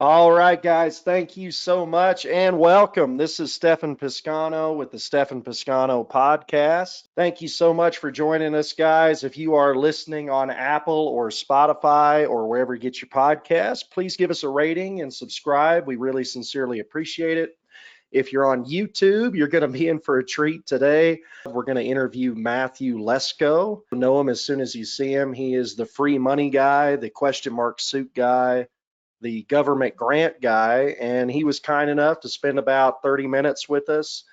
All right, guys, thank you so much and welcome. This is Stefan Piscano with the Stefan Piscano podcast. Thank you so much for joining us, guys. If you are listening on Apple or Spotify or wherever you get your podcast, please give us a rating and subscribe. We really sincerely appreciate it. If you're on YouTube, you're going to be in for a treat today. We're going to interview Matthew Lesko. You'll know him as soon as you see him. He is the free money guy, the question mark suit guy, the government grant guy, and he was kind enough to spend about 30 minutes with us.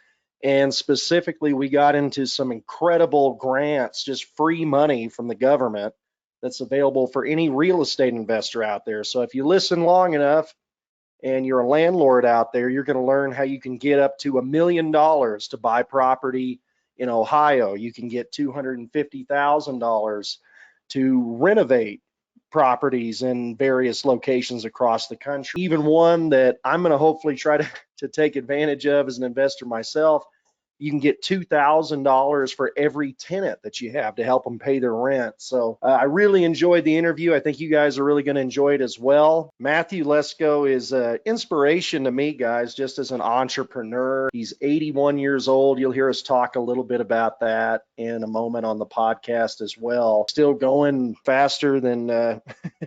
And specifically, we got into some incredible grants, just free money from the government that's available for any real estate investor out there. So if you listen long enough and you're a landlord out there, you're going to learn how you can get up to $1 million to buy property in Ohio. You can get $250,000 to renovate properties in various locations across the country. Even one that I'm going to hopefully try to take advantage of as an investor myself. You can get $2,000 for every tenant that you have to help them pay their rent. So I really enjoyed the interview. I think you guys are really going to enjoy it as well. Matthew Lesko is an inspiration to me, guys, just as an entrepreneur. He's 81 years old. You'll hear us talk a little bit about that in a moment on the podcast as well. Still going faster than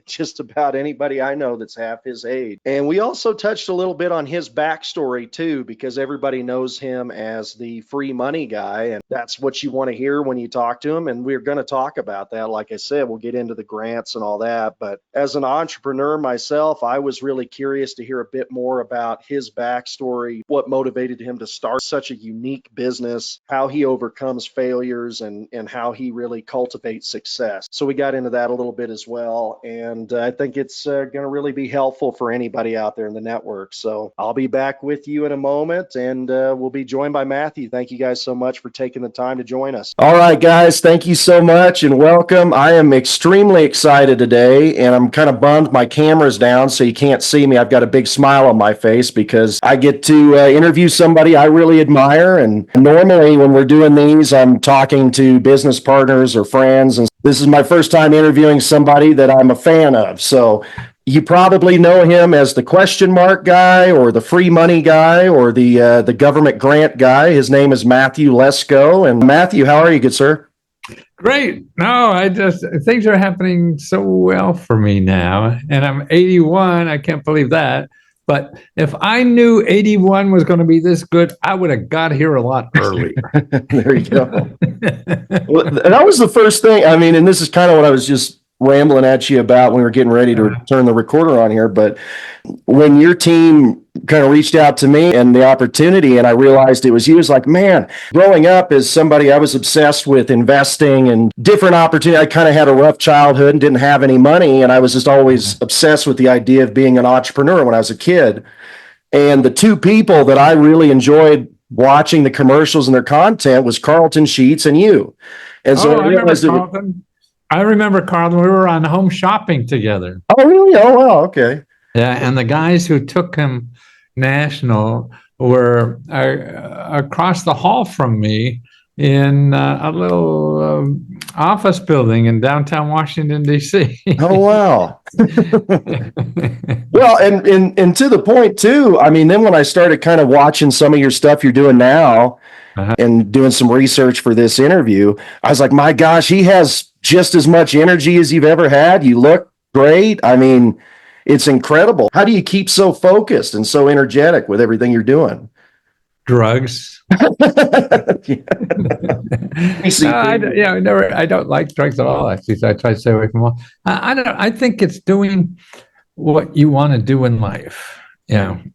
just about anybody I know that's half his age. And we also touched a little bit on his backstory too, because everybody knows him as the free money guy, and that's what you want to hear when you talk to him. And we're going to talk about that. Like I said, we'll get into the grants and all that. But as an entrepreneur myself, I was really curious to hear a bit more about his backstory, what motivated him to start such a unique business, how he overcomes failures, and how he really cultivates success. So we got into that a little bit as well. And I think it's going to really be helpful for anybody out there in the network. So I'll be back with you in a moment, and we'll be joined by Matthew. Thank you guys so much for taking the time to join us. All right, guys, thank you so much and welcome. I am extremely excited today, and I'm kind of bummed my camera's down so you can't see me. I've got a big smile on my face because I get to interview somebody I really admire. And normally when we're doing these, I'm talking to business partners or friends, and this is my first time interviewing somebody that I'm a fan of. So you probably know him as the question mark guy or the free money guy or the government grant guy. His name is Matthew Lesko. And Matthew, how are you, good sir? Great. No, things are happening so well for me now. And I'm 81. I can't believe that. But if I knew 81 was going to be this good, I would have got here a lot earlier. There you go. Well, that was the first thing. I mean, and this is kind of what I was just rambling at you about when we were getting ready to turn the recorder on here. But when your team kind of reached out to me and the opportunity, and I realized it was you, was like, man, growing up as somebody, I was obsessed with investing and different opportunities. I kind of had a rough childhood and didn't have any money. And I was just always obsessed with the idea of being an entrepreneur when I was a kid. And the two people that I really enjoyed watching the commercials and their content was Carleton Sheets and you. And so I realized I remember, Carlton, we were on Home Shopping together. Oh, really? Oh, wow. Okay. Yeah, and the guys who took him national were across the hall from me in a little office building in downtown Washington, D.C. Oh, wow. Well, and to the point, too, I mean, then when I started kind of watching some of your stuff you're doing now and doing some research for this interview, I was like, my gosh, he has just as much energy as you've ever had. You look great. I mean, it's incredible. How do you keep so focused and so energetic with everything you're doing? Drugs. I don't like drugs at all. Actually, so I try to stay away from all. I think it's doing what you want to do in life. And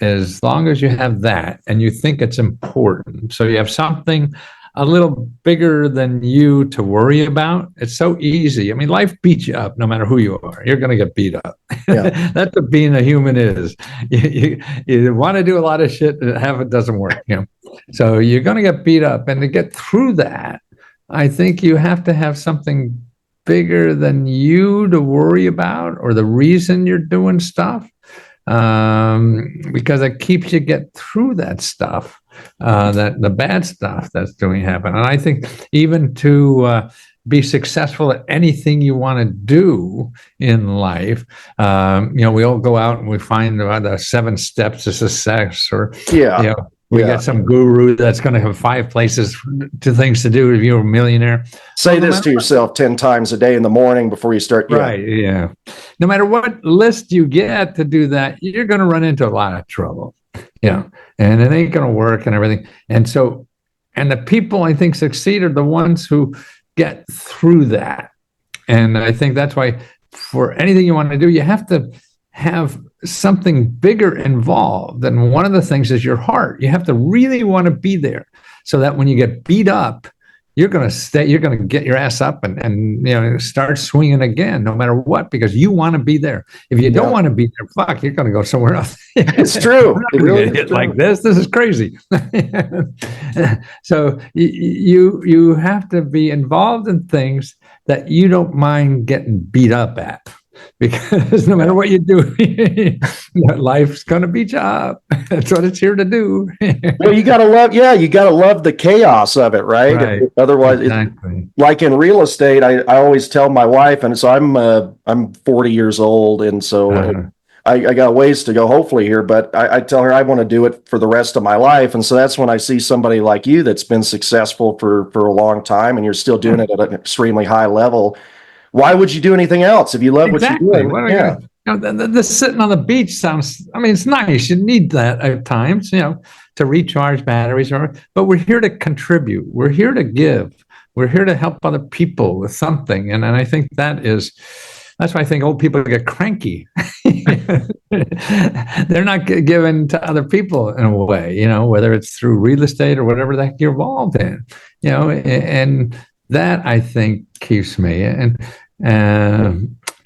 as long as you have that and you think it's important, so you have something a little bigger than you to worry about, it's so easy. I mean, life beats you up no matter who you are. You're going to get beat up. Yeah. That's what being a human is. You want to do a lot of shit and half it doesn't work. So you're going to get beat up. And to get through that, I think you have to have something bigger than you to worry about, or the reason you're doing stuff, because it keeps you get through that stuff. That the bad stuff that's doing happen. And I think even to be successful at anything you want to do in life. We all go out and we find the 7 steps to success, or Yeah. we get some guru that's going to have 5 places to things to do if you're a millionaire. Say this to yourself 10 times a day in the morning before you start. Right. Yeah. No matter what list you get to do that, you're going to run into a lot of trouble. And it ain't going to work and everything. And so, and the people I think succeed are the ones who get through that. And I think that's why for anything you want to do, you have to have something bigger involved. And one of the things is your heart. You have to really want to be there so that when you get beat up, you're going to get your ass up and start swinging again, no matter what, because you want to be there. If you don't want to be there, fuck, you're going to go somewhere else. It's true. It really is like this. This is crazy. So you have to be involved in things that you don't mind getting beat up at. Because no matter what you do, life's going to beat you up. That's what it's here to do. Well, you got to love the chaos of it, right? Otherwise, exactly. Like in real estate, I always tell my wife, and so I'm 40 years old, and so I got ways to go, hopefully here, but I tell her I want to do it for the rest of my life. And so that's when I see somebody like you that's been successful for a long time, and you're still doing it at an extremely high level. Why would you do anything else if you love what you're doing? The sitting on the beach sounds, it's nice. You need that at times, to recharge batteries. But we're here to contribute. We're here to give. We're here to help other people with something. And I think that's why I think old people get cranky. They're not given to other people in a way, whether it's through real estate or whatever the heck you're involved in, and that I think keeps me and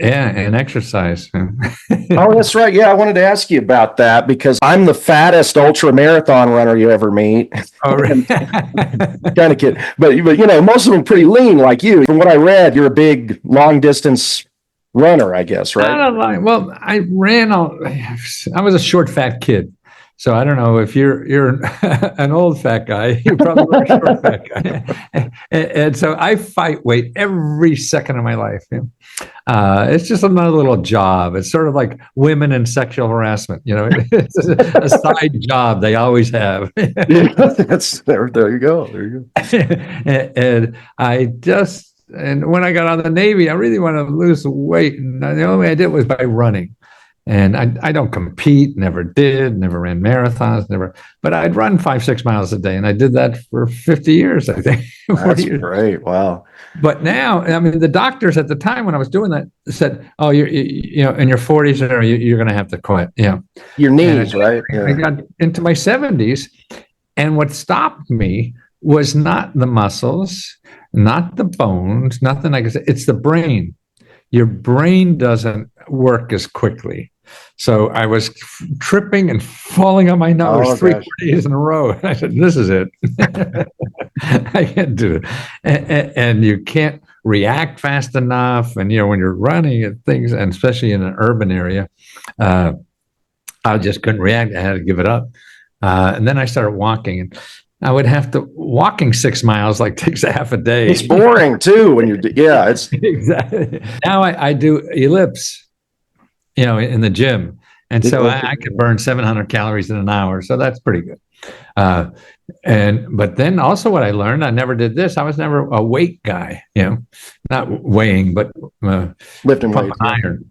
exercise. Oh, that's right. Yeah, I wanted to ask you about that because I'm the fattest ultra marathon runner you ever meet. Oh, really? Kind of kid, but most of them pretty lean like you. From what I read, you're a big long distance runner, I guess, right? I don't know. Well, I was a short fat kid. So I don't know if you're an old fat guy, you're probably a short fat guy. And so I fight weight every second of my life. It's just another little job. It's sort of like women and sexual harassment. It's a side job they always have. There you go. And when I got out of the Navy, I really wanted to lose weight. And the only way I did was by running. And I don't compete, never ran marathons, but I'd run 5-6 miles a day. And I did that for 50 years, I think. That's great. Wow. But now, the doctors at the time when I was doing that said, oh, you're in your 40s, you're going to have to quit. Your knees, right? I got into my 70s. And what stopped me was not the muscles, not the bones, nothing like that. It's the brain. Your brain doesn't work as quickly. So I was tripping and falling on my nose 3 days in a row. I said, this is it. I can't do it. And you can't react fast enough. And, when you're running at things, and especially in an urban area, I just couldn't react. I had to give it up. And then I started walking, and I would have to walking 6 miles takes a half a day. It's boring too when it's exactly. Now I do ellipse, in the gym. And so I could burn 700 calories in an hour. So that's pretty good. But then also what I learned, I never did this. I was never a weight guy, not weighing, but lifting weights. Iron.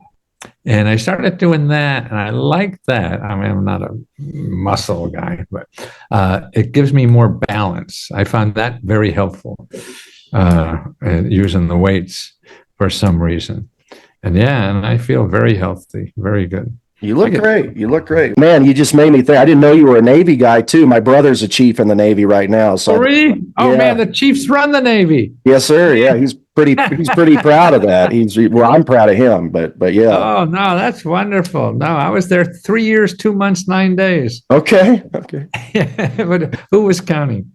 And I started doing that, and I like that. I'm not a muscle guy, but it gives me more balance. I found that very helpful, using the weights for some reason. And I feel very healthy, very good. You look great. You look great. Man, you just made me think. I didn't know you were a Navy guy, too. My brother's a chief in the Navy right now. So, really? Oh, man, the Chiefs run the Navy. Yes, sir. Yeah, he's pretty proud of that. I'm proud of him, but yeah. Oh, no, that's wonderful. No, I was there 3 years, 2 months, 9 days. Okay. But who was counting?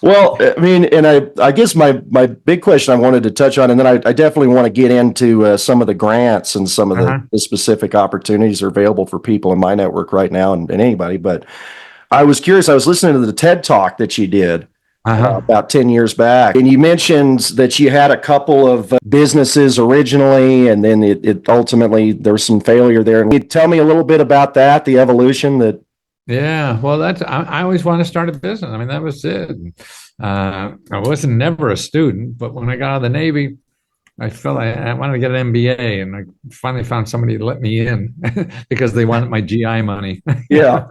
Well, and I guess my big question I wanted to touch on, and then I definitely want to get into some of the grants and some of the specific opportunities that are available for people in my network right now and anybody. But I was curious. I was listening to the TED Talk that you did Uh-huh. about 10 years back. And you mentioned that you had a couple of businesses originally, and then it ultimately, there was some failure there. And you tell me a little bit about that, the evolution that. Yeah, well, I always want to start a business. I mean, that was it. I wasn't never a student, but when I got out of the Navy, I felt I wanted to get an MBA, and I finally found somebody to let me in because they wanted my GI money. Yeah.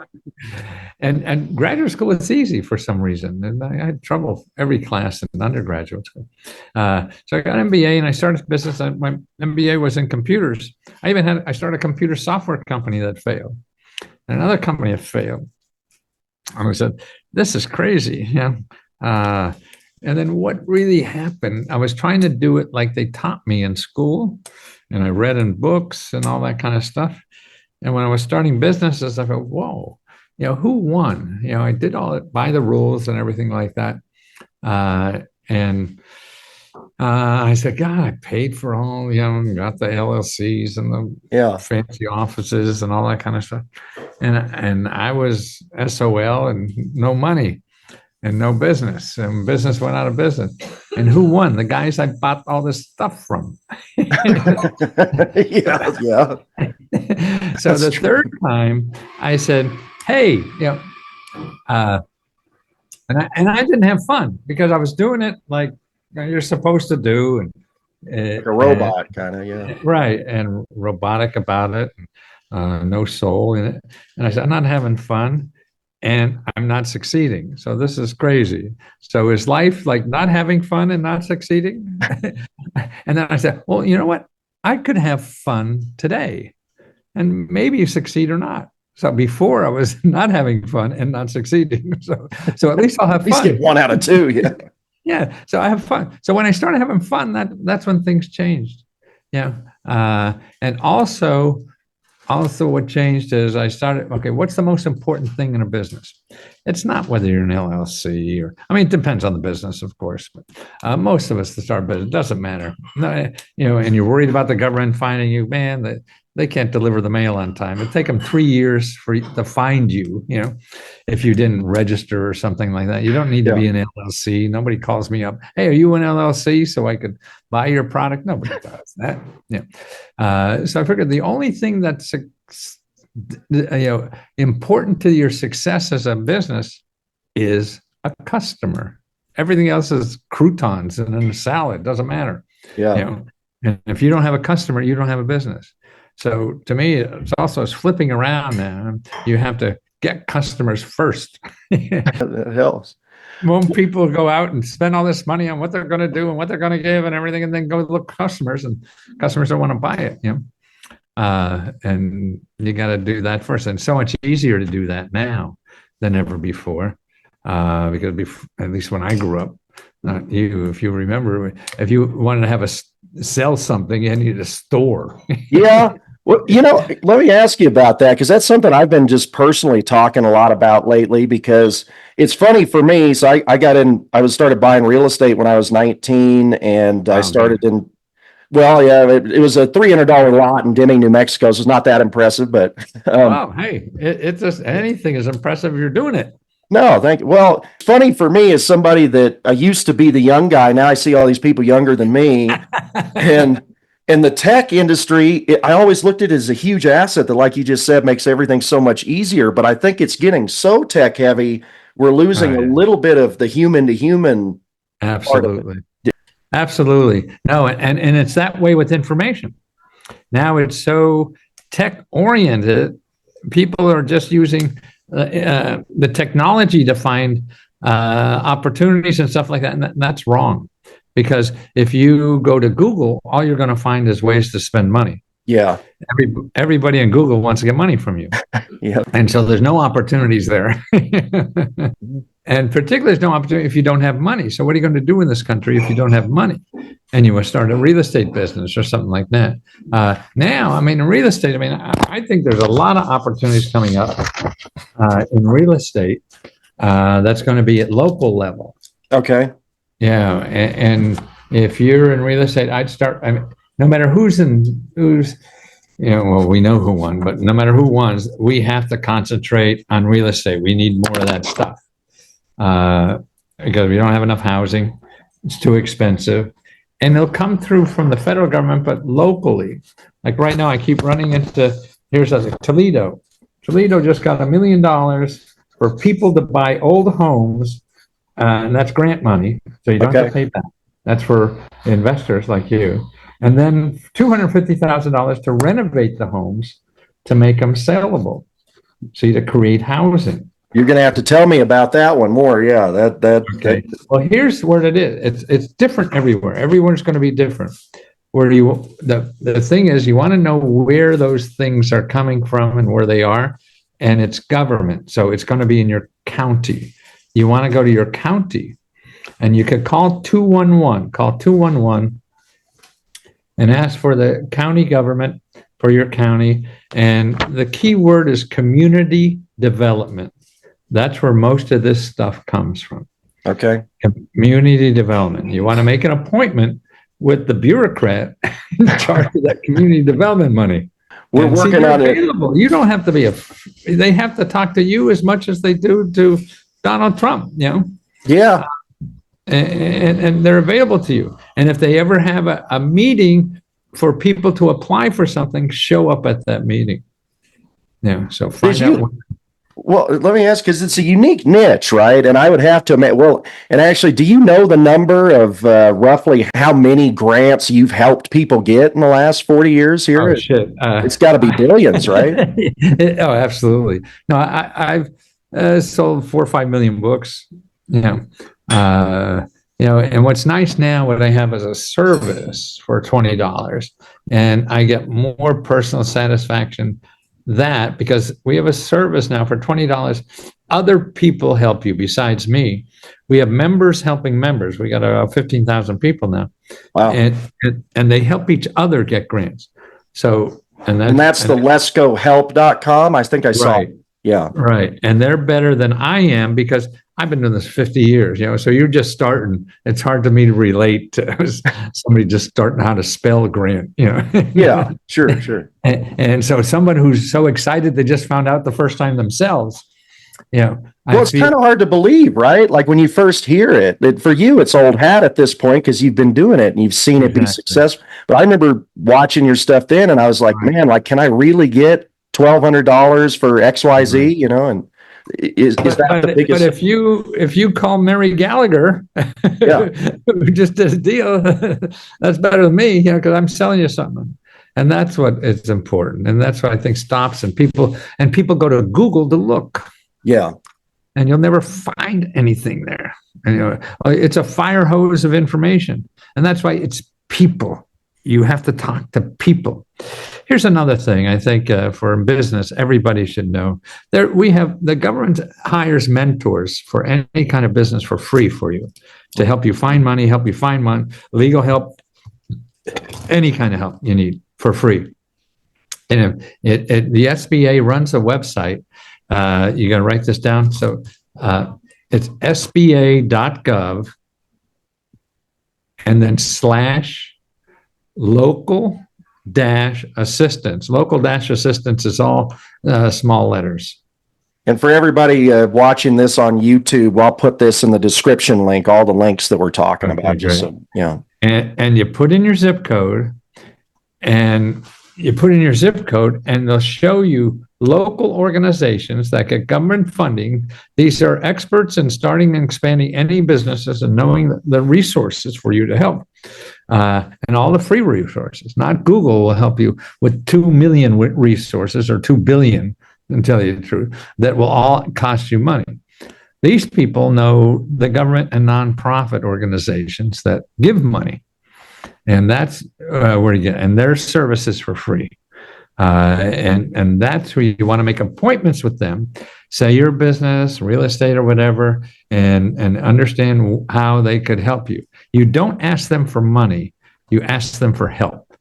And graduate school was easy for some reason, and I had trouble every class in undergraduate school. So I got an MBA, and I started business. My MBA was in computers. I started a computer software company that failed, and another company that failed. And I said, "This is crazy." Yeah. And then what really happened, I was trying to do it like they taught me in school, and I read in books and all that kind of stuff. And when I was starting businesses, I thought, whoa, who won? I did all it by the rules and everything like that. And I said, God, I paid for all, got the LLCs and the fancy offices and all that kind of stuff. And I was SOL and no money. And no business, and business went out of business. And who won? The guys I bought all this stuff from. Yeah. So the third time, I said, "Hey, and I didn't have fun because I was doing it like you're supposed to do, and like a robot kind of, yeah, right, and robotic about it, no soul in it. And I said, I'm not having fun. And I'm not succeeding. So this is crazy. So is life like not having fun and not succeeding? And then I said, well, you know what? I could have fun today and maybe succeed or not. So before I was not having fun and not succeeding. So at least I'll have fun. At least get 1 out of 2. Yeah. Yeah. So I have fun. So when I started having fun, that's when things changed. Yeah. And also what changed is I started, okay, what's the most important thing in a business? It's not whether you're an LLC it depends on the business, of course, but most of us that start business, it doesn't matter. And you're worried about the government finding you, man, that they can't deliver the mail on time. It'd take them 3 years to find you, if you didn't register or something like that. You don't need to be an LLC. Nobody calls me up. Hey, are you an LLC so I could buy your product? Nobody does that. Yeah. So I figured the only thing that's important to your success as a business is a customer. Everything else is croutons and then a salad. Doesn't matter. Yeah. And if you don't have a customer, you don't have a business. So to me, it's also flipping around now. You have to get customers first. That helps. Most people go out and spend all this money on what they're going to do and what they're going to give and everything, and then go look customers, and customers don't want to buy it. And you got to do that first. And so much easier to do that now than ever before. Because at least when I grew up, not you, if you remember, if you wanted to sell something, you needed a store. Yeah. Well, let me ask you about that, because that's something I've been just personally talking a lot about lately, because it's funny for me. So I started buying real estate when I was 19, and I started in, it was a $300 lot in Deming, New Mexico. So it's not that impressive, but. Hey, it's just anything is impressive if you're doing it. No, thank you. Well, funny for me as somebody that I used to be the young guy. Now I see all these people younger than me. And in the tech industry, I always looked at it as a huge asset that, like you just said, makes everything so much easier. But I think it's getting so tech heavy, we're losing a little bit of the human to human. Absolutely. Absolutely. No, and it's that way with information. Now it's so tech oriented. People are just using the technology to find opportunities and stuff like that. And that's wrong. Because if you go to Google, all you're going to find is ways to spend money. Yeah. Everybody in Google wants to get money from you. Yeah. And so there's no opportunities there. And particularly there's no opportunity if you don't have money. So what are you going to do in this country if you don't have money? And you must start a real estate business or something like that. Now, in real estate, I think there's a lot of opportunities coming up in real estate that's going to be at local level. Okay. Yeah, and if you're in real estate, I'd start. No matter who's, we know who won, but no matter who won, we have to concentrate on real estate. We need more of that stuff. because we don't have enough housing. It's too expensive. And they'll come through from the federal government, but locally. Like right now, I keep running into, here's Toledo. Toledo just got $1 million for people to buy old homes, and that's grant money. So you don't have to pay that. That's for investors like you. And then $250,000 to renovate the homes to make them sellable. So to create housing. You're going to have to tell me about that one more. Yeah, Okay. Well, here's what it is. It's different everywhere. Everyone's going to be different. The thing is, you want to know where those things are coming from and where they are, and it's government. So it's going to be in your county. You want to go to your county, and you could call 211. Call 211 and ask for the county government for your county. And the key word is community development. That's where most of this stuff comes from. Okay. Community development. You want to make an appointment with the bureaucrat in charge of that community development money. We're working on it. You don't have to be they have to talk to you as much as they do to Donald Trump, Yeah. And they're available to you. And if they ever have a meeting for people to apply for something, show up at that meeting. Yeah. So find out. Well, let me ask, because it's a unique niche, right? And I would have to admit, and actually, do you know the number of roughly how many grants you've helped people get in the last 40 years here? Oh, shit. It's got to be billions, right? Oh, absolutely. No, I've sold 4 or 5 million books, and what's nice now, what I have is a service for $20, and I get more personal satisfaction because we have a service now for $20. Other people help you besides me. We have members helping members. We got about 15,000 people now. Wow. And they help each other get grants. So, and that's the lesgohelp.com. I think I saw. Right. Yeah. Right. And they're better than I am because I've been doing this 50 years, so you're just starting. It's hard to me to relate to somebody just starting how to spell grant, Yeah, sure. And so someone who's so excited they just found out the first time themselves, Well, it's kind of hard to believe, right? Like when you first hear it, for you, it's old hat at this point because you've been doing it and you've seen it be successful. But I remember watching your stuff then and I was like, man, can I really get $1,200 for XYZ, and is that the biggest? But if you call Mary Gallagher, who just did a deal, that's better than me, because I'm selling you something, and that's what is important, and that's what I think stops and people go to Google to look, and you'll never find anything there, and it's a fire hose of information, and that's why it's people. You have to talk to people. Here's another thing I think for business, everybody should know. The government hires mentors for any kind of business for free for you to help you find money, legal help, any kind of help you need for free. And the SBA runs a website. You got to write this down. So it's sba.gov and then /local-assistance. Local-assistance is all small letters. And for everybody watching this on YouTube, I'll put this in the description link, all the links that we're talking about. Just so, And you put in your zip code, and they'll show you local organizations that get government funding. These are experts in starting and expanding any businesses and knowing the resources for you to help. And all the free resources. Not Google will help you with 2 million resources or 2 billion, to tell you the truth, that will all cost you money. These people know the government and nonprofit organizations that give money. And that's where you get, and their services for free. And that's where you want to make appointments with them, say your business, real estate or whatever, and understand how they could help you. You don't ask them for money, you ask them for help.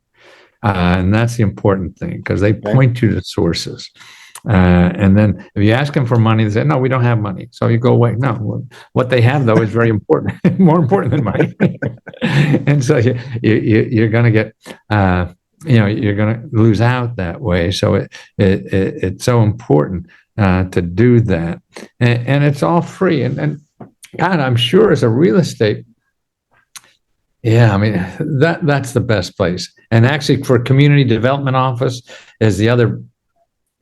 And that's the important thing because they point you to sources. And then if you ask them for money, they say, no, we don't have money. So you go away. No, what they have though is very important, more important than money. And so you're going to get, you're going to lose out that way. So it's so important to do that. And it's all free. And God, I'm sure as a real estate, yeah, I mean that's the best place. And actually, for community development office is the other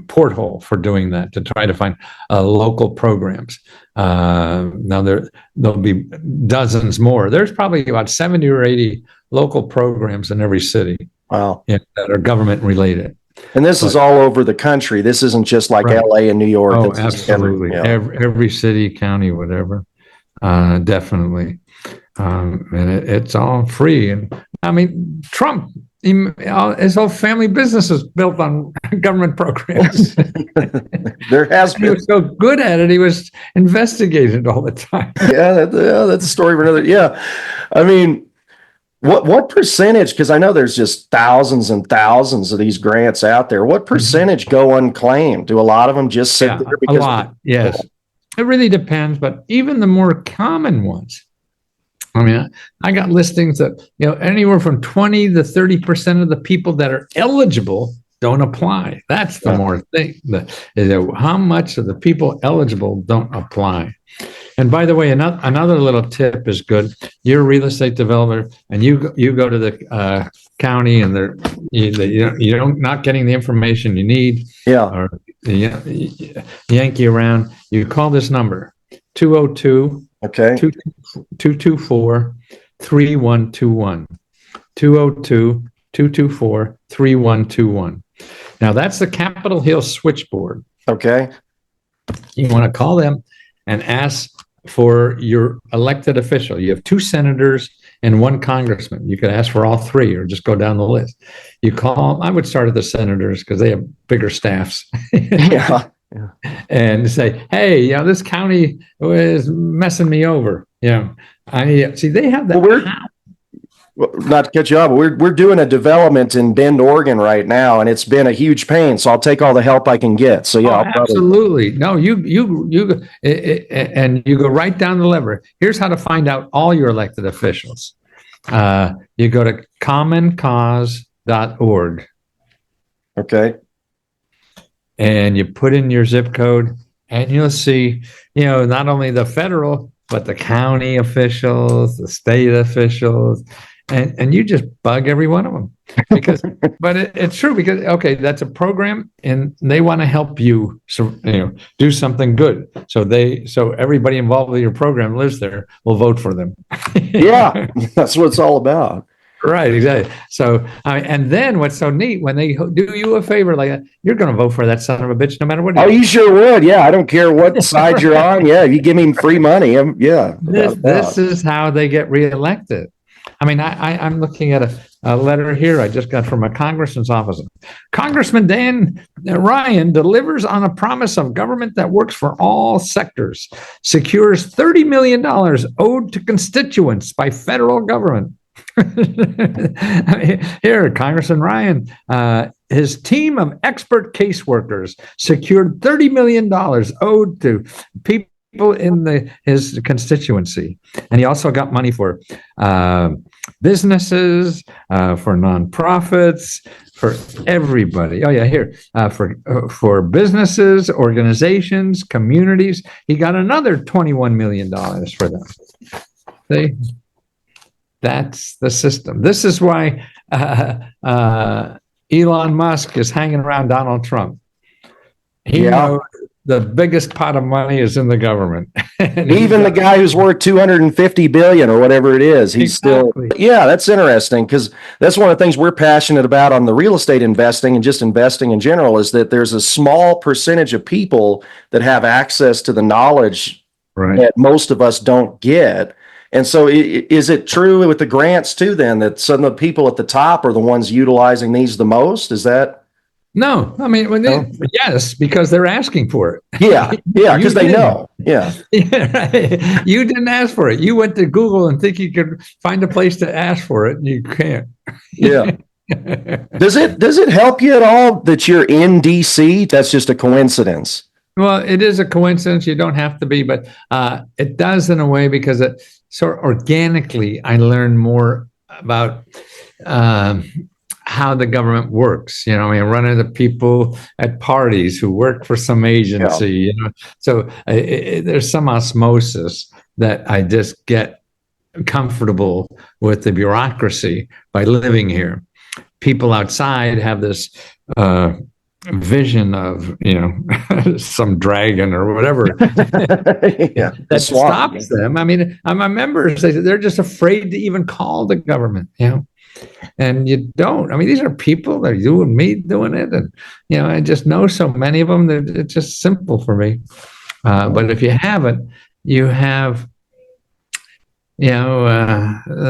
porthole for doing that, to try to find local programs. Now there'll be dozens more. There's probably about 70 or 80 local programs in every city. Wow. Yeah, that are government related. And this is all over the country. This isn't just like Right. LA and New York. Oh, This is absolutely. yeah. Every city, county, whatever. Definitely. And it's all free. And I mean, Trump, his whole family business is built on government programs. There has He been. was so good at it, he was investigated all the time. Yeah, that's a story for another. Yeah. I mean, what percentage, because I know there's just thousands and thousands of these grants out there. What percentage go unclaimed? Do a lot of them just sit Yeah, there a because lot, yes. It really depends, but even the more common ones. I mean, I got listings that, anywhere from 20 to 30% of the people that are eligible don't apply. That's the more thing. How much of the people eligible don't apply? And by the way, another little tip is good. You're a real estate developer, and you go to the county, and you're not getting the information you need. Yeah. Or yank you around. You call this number 202 Okay. 224-3121. 202-224-3121. Now that's the Capitol Hill switchboard. Okay. You want to call them and ask for your elected official. You have 2 senators and 1 congressman. You could ask for all 3 or just go down the list. You call, I would start at the senators because they have bigger staffs. Yeah. And say, hey, this county is messing me over. I see they have that. Well, not to cut you off, but we're doing a development in Bend, Oregon right now, and it's been a huge pain. So I'll take all the help I can get. So yeah, absolutely. No, you and you go right down the lever. Here's how to find out all your elected officials. You go to commoncause.org. Okay. And you put in your zip code, and you'll see, not only the federal, but the county officials, the state officials, and you just bug every one of them because, but it's true because, okay, that's a program and they want to help you, do something good. So everybody involved with your program lives there, will vote for them. Yeah, that's what it's all about. Right, exactly. So, and then what's so neat, when they do you a favor like that, you're going to vote for that son of a bitch no matter what. Oh, you sure would. Yeah, I don't care what side you're on. Yeah, if you give me free money, yeah. This is how they get reelected. I mean, I'm looking at a letter here I just got from a congressman's office. Congressman Dan Ryan delivers on a promise of government that works for all sectors, secures $30 million owed to constituents by federal government. Here, Congressman Ryan, his team of expert caseworkers secured $30 million owed to people in his constituency. And he also got money for businesses, for nonprofits, for everybody. Oh yeah, here, for businesses, organizations, communities. He got another $21 million for them. See? That's the system. This is why Elon Musk is hanging around Donald Trump. He knows the biggest pot of money is in the government. Even the guy who's worth 250 billion or whatever it is, he's still. Yeah, that's interesting because that's one of the things we're passionate about on the real estate investing and just investing in general is that there's a small percentage of people that have access to the knowledge that most of us don't get. And so is it true with the grants too, then, that some of the people at the top are the ones utilizing these the most? Is that? No, I mean, yes, because they're asking for it. Yeah, because they know. Yeah. Right. You didn't ask for it. You went to Google and think you could find a place to ask for it, and you can't. Yeah. Does it help you at all that you're in DC? That's just a coincidence. Well, it is a coincidence. You don't have to be, but it does in a way because sort of organically, I learned more about how the government works. I mean, run into people at parties who work for some agency, So there's some osmosis that I just get comfortable with the bureaucracy by living here. People outside have this vision of, some dragon or whatever that stops them. I mean, my members, they're just afraid to even call the government, and you don't. I mean, these are people, they're you and me doing it. And, I just know so many of them that it's just simple for me. But if you haven't, you have,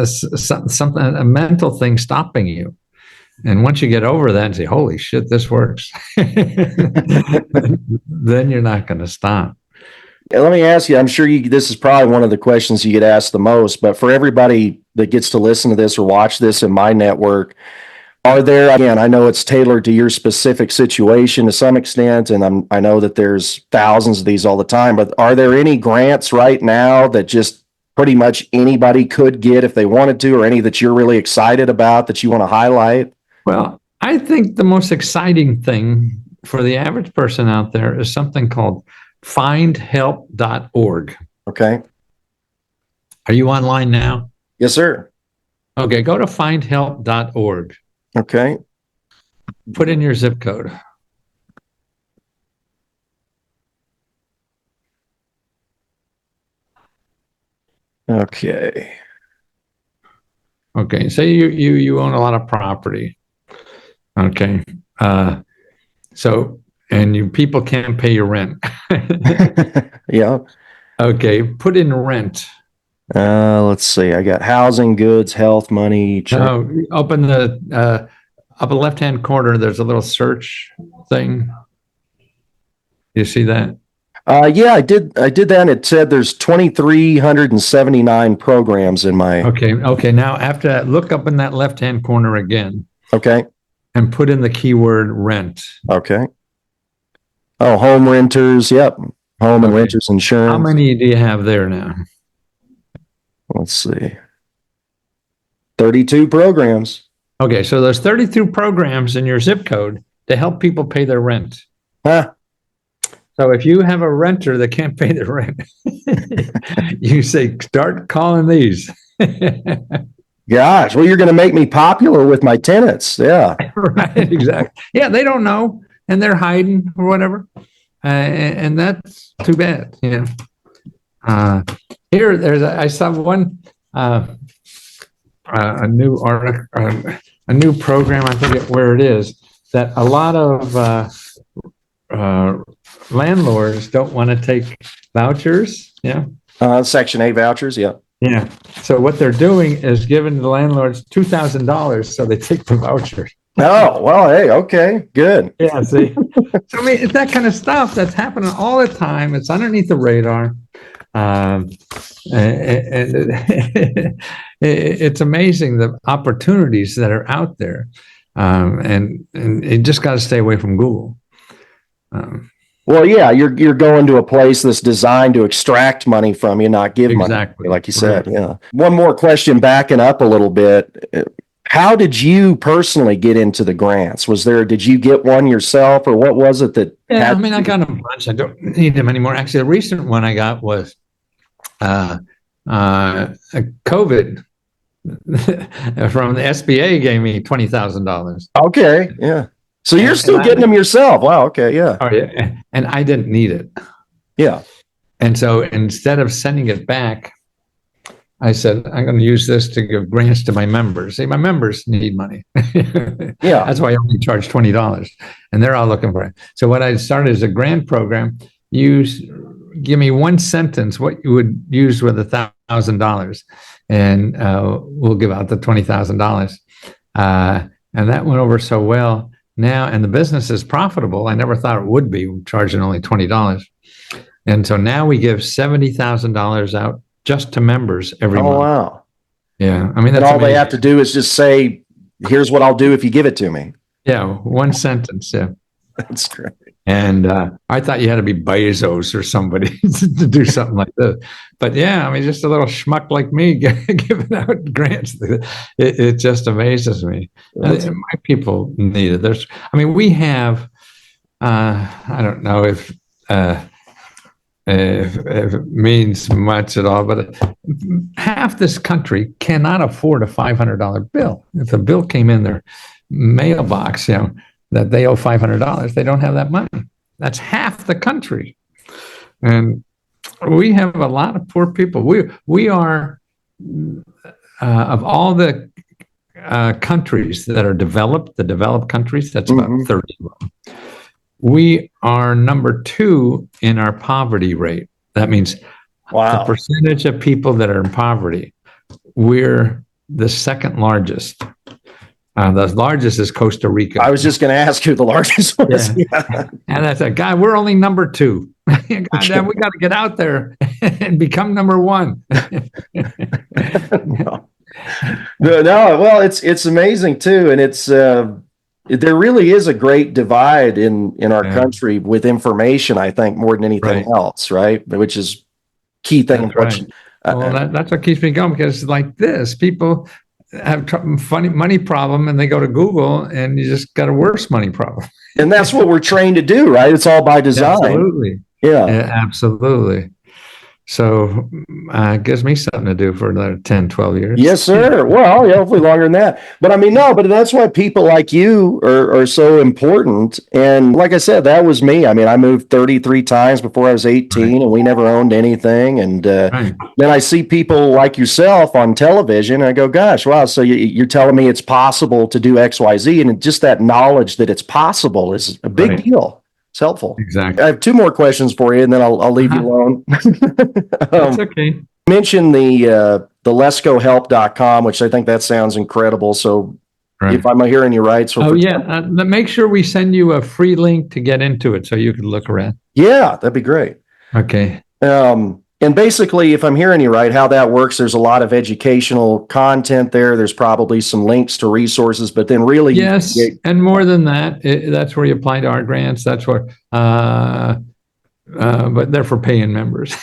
something, a mental thing stopping you. And once you get over that and say, holy shit, this works, then you're not going to stop. Let me ask you, I'm sure this is probably one of the questions you get asked the most, but for everybody that gets to listen to this or watch this in my network, are there, again, I know it's tailored to your specific situation to some extent, and I know that there's thousands of these all the time, but are there any grants right now that just pretty much anybody could get if they wanted to, or any that you're really excited about that you want to highlight? Well, I think the most exciting thing for the average person out there is something called findhelp.org. Okay. Are you online now? Yes, sir. Okay, go to findhelp.org. Okay. Put in your zip code. Okay. Okay, say you own a lot of property. Okay. So, and people can't pay your rent. Yeah. Okay, put in rent. Let's see. I got housing, goods, health, money. Open the upper left-hand corner. There's a little search thing. You see that? Yeah, I did that, and it said there's 2,379 programs in my. Okay. Now after that, look up in that left-hand corner again. Okay. And put in the keyword rent. Okay. Oh, home renters. Yep. Home and renters insurance. How many do you have there now? Let's see. 32 programs. Okay, so there's 32 programs in your zip code to help people pay their rent. Huh. So if you have a renter that can't pay the rent, you say, start calling these. Gosh, well, you're going to make me popular with my tenants. Yeah. Right, exactly. Yeah, they don't know, and they're hiding or whatever. And that's too bad. I saw one, a new article, a new program, I forget where it is, that a lot of landlords don't want to take vouchers. Section 8 vouchers. Yeah. Yeah. So what they're doing is giving the landlords $2,000 so they take the voucher. Oh, well, hey, okay, good. Yeah, see. So I mean, it's that kind of stuff that's happening all the time. It's underneath the radar. And it's amazing the opportunities that are out there. And you just got to stay away from Google. Well, yeah, you're going to a place that's designed to extract money from you, not give money, like you said. Right. Yeah. One more question, backing up a little bit. How did you personally get into the grants? Did you get one yourself, or what was it that? Yeah, I got a bunch. I don't need them anymore. Actually, the recent one I got was a COVID from the SBA gave me $20,000. Okay, yeah. So you're still getting them yourself. Wow. Okay. Yeah. Oh, yeah. And I didn't need it. Yeah. And so instead of sending it back, I said, I'm going to use this to give grants to my members. See, my members need money. Yeah. That's why I only charge $20, and they're all looking for it. So what I started is a grant program. Give me one sentence, what you would use with $1,000, and we'll give out the $20,000. And that went over so well. Now, and the business is profitable. I never thought it would be, charging only $20. And so now we give $70,000 out just to members every month. Oh, wow. Yeah. I mean, that's all amazing. They have to do is just say, here's what I'll do if you give it to me. Yeah. One sentence. Yeah. That's great. And I thought you had to be Bezos or somebody to do something like this. But yeah, I mean, just a little schmuck like me giving out grants, it just amazes me. My people need it. I mean, we have, I don't know if it means much at all, but half this country cannot afford a $500 bill. If a bill came in their mailbox, that they owe $500, they don't have that money. That's half the country. And we have a lot of poor people. We are, of all the countries that are developed, the developed countries, that's about 30 of them. We are number 2 in our poverty rate. That means the percentage of people that are in poverty. We're the second largest. The largest is Costa Rica. I was just going to ask who the largest was. Yeah. And that's a guy. We're only number 2. God, we got to get out there and become number 1. No, well, it's amazing too, and it's there really is a great divide in our country with information. I think more than anything else, right? Which is key thing. That's that's what keeps me going, because like this, people have funny money problem and they go to Google and you just got a worse money problem. And that's what we're trained to do, right? It's all by design. Absolutely. Yeah, absolutely. So it gives me something to do for another 10, 12 years. Yes, sir. Well, hopefully longer than that. But I mean, no, but that's why people like you are so important. And like I said, that was me. I mean, I moved 33 times before I was 18 and we never owned anything. And then I see people like yourself on television and I go, gosh, wow. So you're telling me it's possible to do X, Y, Z. And just that knowledge that it's possible is a big deal. It's helpful. Exactly. I have 2 more questions for you, and then I'll leave you alone. That's okay. Mention the lescohelp.com, which I think that sounds incredible. So if I'm hearing you right. So make sure we send you a free link to get into it so you can look around. Yeah, that'd be great. Okay. And basically, if I'm hearing you right, how that works, there's a lot of educational content there. There's probably some links to resources, but then really... Yes, and more than that, that's where you apply to our grants. That's where... but they're for paying members.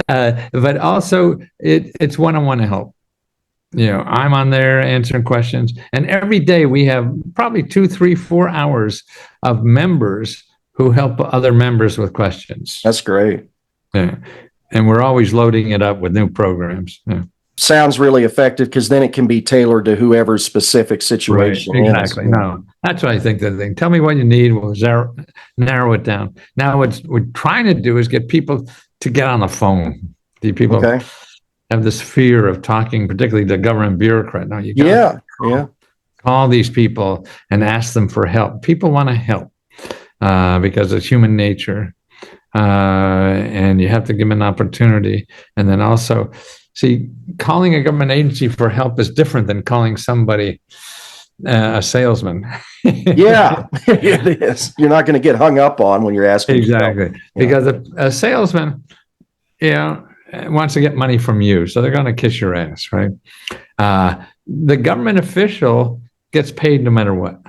But also, it's one-on-one help. I'm on there answering questions. And every day we have probably 2, 3, 4 hours of members who help other members with questions. That's great. Yeah. And we're always loading it up with new programs. Yeah. Sounds really effective because then it can be tailored to whoever's specific situation. Right. Exactly. No, that's what I think. The thing. Tell me what you need. We'll narrow it down. Now, what we're trying to do is get people to get on the phone. The people have this fear of talking, particularly the government bureaucrat. No, you call these people and ask them for help. People want to help. Because it's human nature, and you have to give them an opportunity. And then also, see, calling a government agency for help is different than calling somebody a salesman. Yeah, it is. You're not going to get hung up on when you're asking. Exactly, because a salesman, wants to get money from you, so they're going to kiss your ass, right? The government official gets paid no matter what.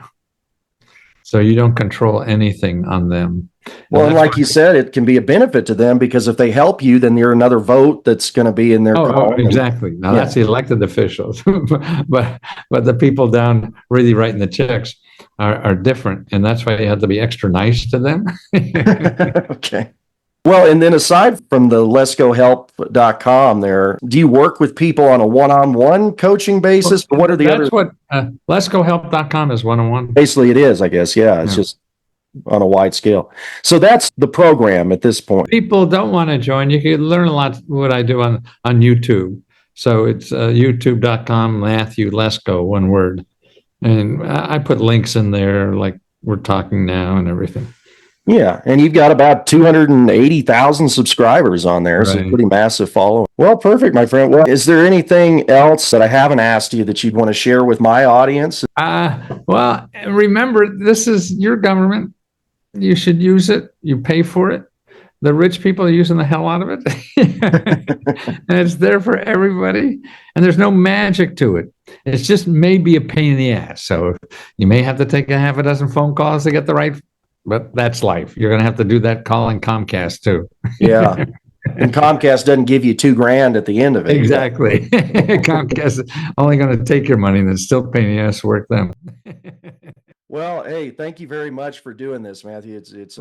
So you don't control anything on them. Well, and like you said, it can be a benefit to them because if they help you, then you're another vote that's going to be in their call. Exactly. Now that's the elected officials, but the people down really writing the checks are different, and that's why you have to be extra nice to them. Okay. Well, and then aside from the lescohelp.com there, do you work with people on a one-on-one coaching basis? Or what are the other? That's what lescohelp.com is, one-on-one. Basically it is, I guess. Yeah, it's just on a wide scale. So that's the program at this point. People don't want to join. You can learn a lot what I do on YouTube. So it's youtube.com, Matthew Lesko, one word. And I put links in there like we're talking now and everything. Yeah, and you've got about 280,000 subscribers on there, so pretty massive following. Well, perfect, my friend. Well, is there anything else that I haven't asked you that you'd want to share with my audience? Well, remember, this is your government. You should use it. You pay for it. the rich people are using the hell out of it. And it's there for everybody. And there's no magic to it. It's just maybe a pain in the ass. So you may have to take a half a dozen phone calls to get the right, but that's life. You're going to have to do that calling Comcast too. Yeah. And Comcast doesn't give you $2,000 at the end of it. Exactly. Comcast is only going to take your money and it's still pain in the ass to work them. Well, hey, thank you very much for doing this, Matthew. It's